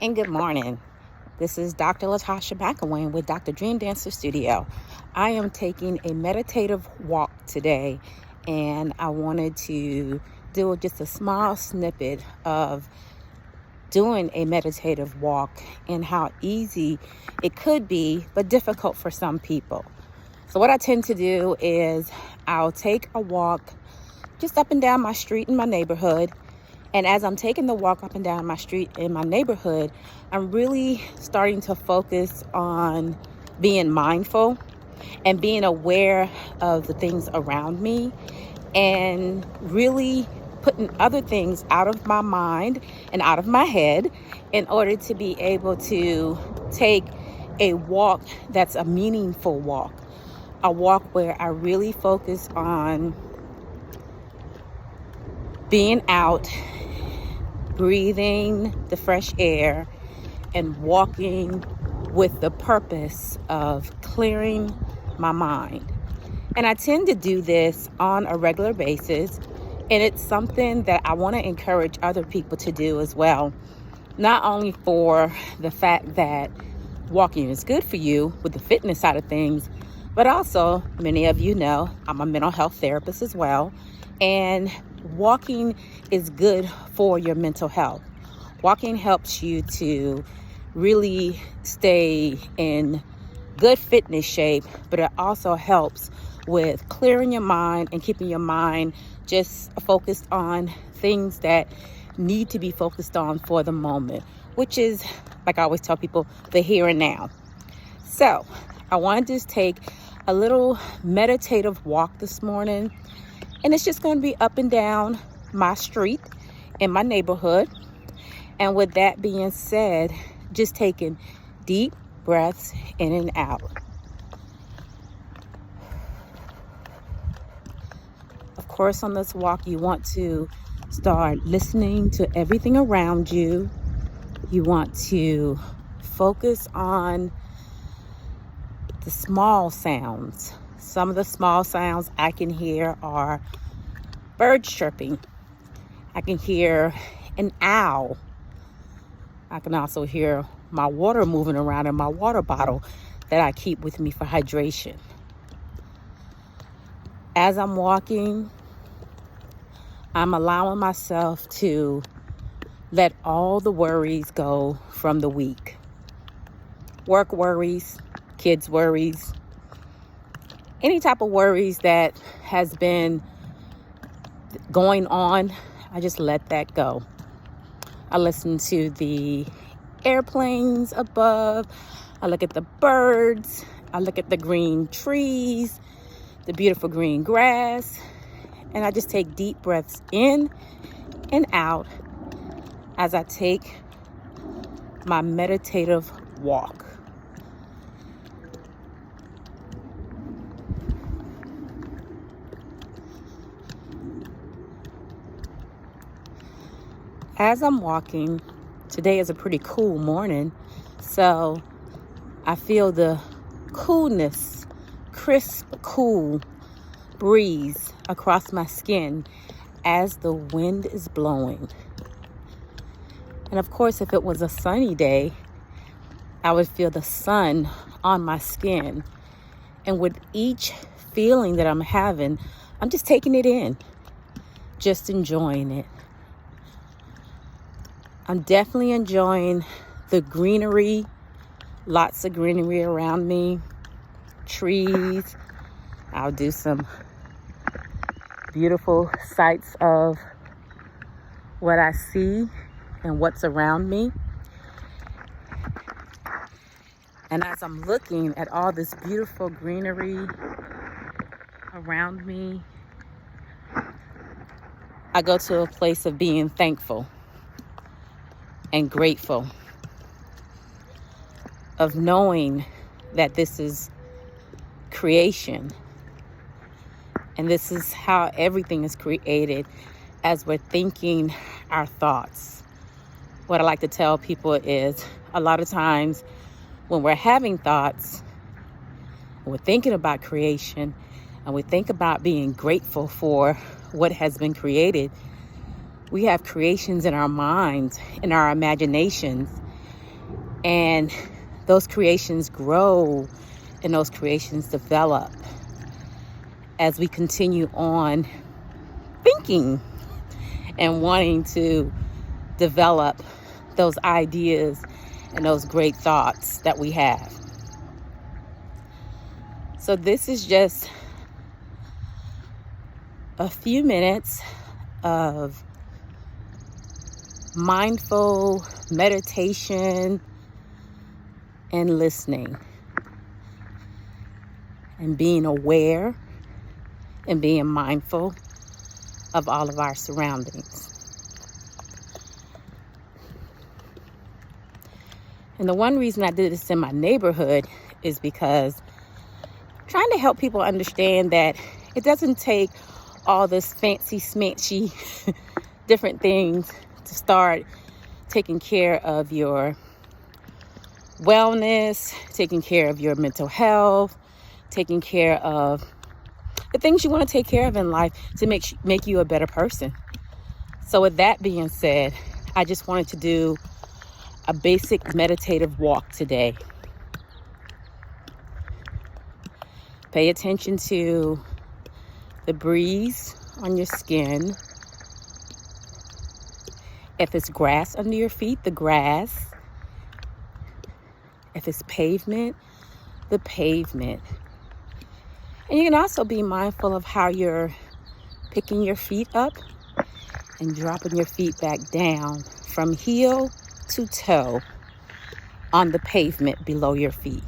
and good morning. This is Dr. Latasha McElwain with Dr. Dream Dancer Studio. I am taking a meditative walk today, and I wanted to do just a small snippet of doing a meditative walk and how easy it could be, but difficult for some people. So what I tend to do is I'll take a walk just up and down my street in my neighborhood. And as I'm taking the walk up and down my street in my neighborhood, I'm really starting to focus on being mindful and being aware of the things around me and really putting other things out of my mind and out of my head in order to be able to take a walk that's a meaningful walk, a walk where I really focus on being out, breathing the fresh air, and walking with the purpose of clearing my mind. And I tend to do this on a regular basis, and it's something that I want to encourage other people to do as well. Not only for the fact that walking is good for you with the fitness side of things, but also, many of you know, I'm a mental health therapist as well, and walking is good for your mental health. Walking helps you to really stay in good fitness shape, but it also helps with clearing your mind and keeping your mind just focused on things that need to be focused on for the moment, which is, like I always tell people, the here and now. So I want to just take a little meditative walk this morning. And it's just going to be up and down my street in my neighborhood. And with that being said, just taking deep breaths in and out. Of course, on this walk, you want to start listening to everything around you. You want to focus on the small sounds. Some of the small sounds I can hear are birds chirping. I can hear an owl. I can also hear my water moving around in my water bottle that I keep with me for hydration. As I'm walking, I'm allowing myself to let all the worries go from the week. Work worries, kids worries, any type of worries that has been going on, I just let that go. I listen to the airplanes above. I look at the birds. I look at the green trees, the beautiful green grass. And I just take deep breaths in and out as I take my meditative walk. As I'm walking, today is a pretty cool morning, so I feel the coolness, crisp, cool breeze across my skin as the wind is blowing. And of course, if it was a sunny day, I would feel the sun on my skin. And with each feeling that I'm having, I'm just taking it in, just enjoying it. I'm definitely enjoying the greenery, lots of greenery around me, trees. I'll do some beautiful sights of what I see and what's around me. And as I'm looking at all this beautiful greenery around me, I go to a place of being thankful and grateful, of knowing that this is creation and this is how everything is created as we're thinking our thoughts. What I like to tell people is a lot of times when we're having thoughts, we're thinking about creation and we think about being grateful for what has been created, we have creations in our minds, in our imaginations, And those creations grow and those creations develop as we continue on thinking and wanting to develop those ideas and those great thoughts that we have. So this is just a few minutes of mindful meditation and listening and being aware and being mindful of all of our surroundings. And the one reason I did this in my neighborhood is because I'm trying to help people understand that it doesn't take all this fancy smancy different things to start taking care of your wellness, taking care of your mental health, taking care of the things you want to take care of in life to make you a better person. So with that being said, I just wanted to do a basic meditative walk today. Pay attention to the breeze on your skin. If it's grass under your feet, the grass. If it's pavement, the pavement. And you can also be mindful of how you're picking your feet up and dropping your feet back down from heel to toe on the pavement below your feet.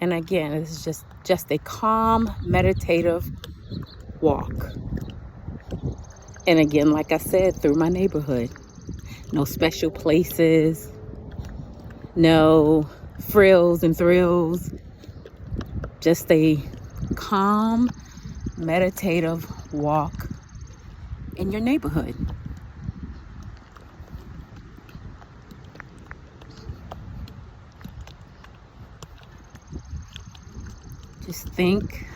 And again, this is just a calm, meditative walk. And again, like I said, through my neighborhood. No special places, no frills and thrills. Just a calm, meditative walk in your neighborhood. Just think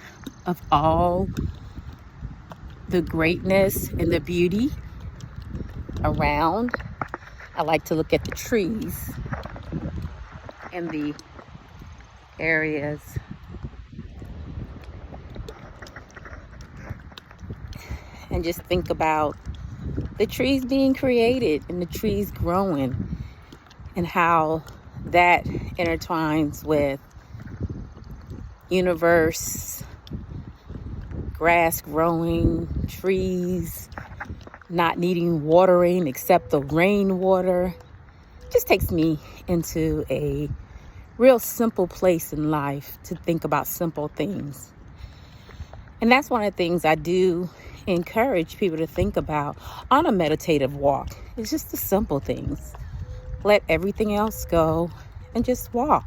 of all the greatness and the beauty around. I like to look at the trees and the areas and just think about the trees being created and the trees growing and how that intertwines with universe, grass growing, trees not needing watering except the rainwater. Just takes me into a real simple place in life to think about simple things. And that's one of the things I do encourage people to think about on a meditative walk. It's just the simple things. Let everything else go and just walk.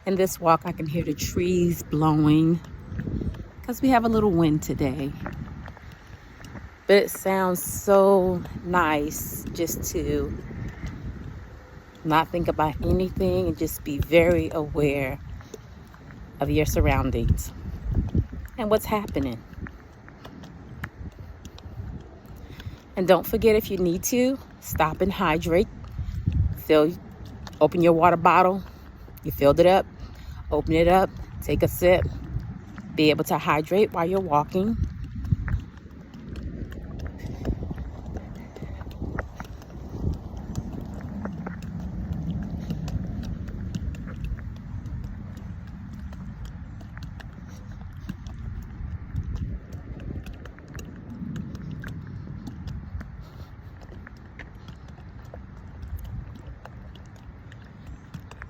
In this walk, I can hear the trees blowing because we have a little wind today. But it sounds so nice just to not think about anything and just be very aware of your surroundings and what's happening. And don't forget, if you need to, stop and hydrate. Open your water bottle. You filled it up. Open it up, take a sip, be able to hydrate while you're walking.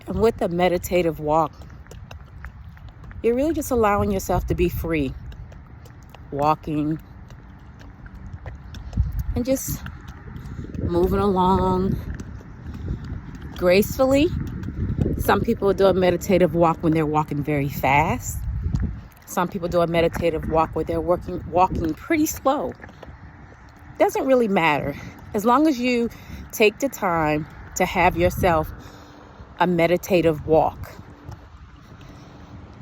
And with a meditative walk, you're really just allowing yourself to be free, walking and just moving along gracefully. Some people do a meditative walk when they're walking very fast. Some people do a meditative walk where they're walking pretty slow. Doesn't really matter. As long as you take the time to have yourself a meditative walk.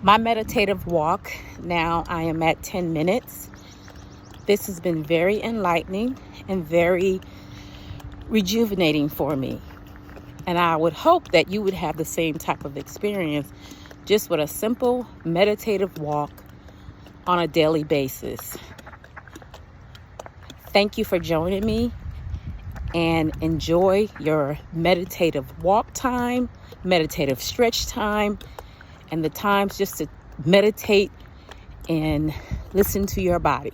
My meditative walk, now I am at 10 minutes. This has been very enlightening and very rejuvenating for me. And I would hope that you would have the same type of experience just with a simple meditative walk on a daily basis. Thank you for joining me, and enjoy your meditative walk time, meditative stretch time, and the times just to meditate and listen to your body.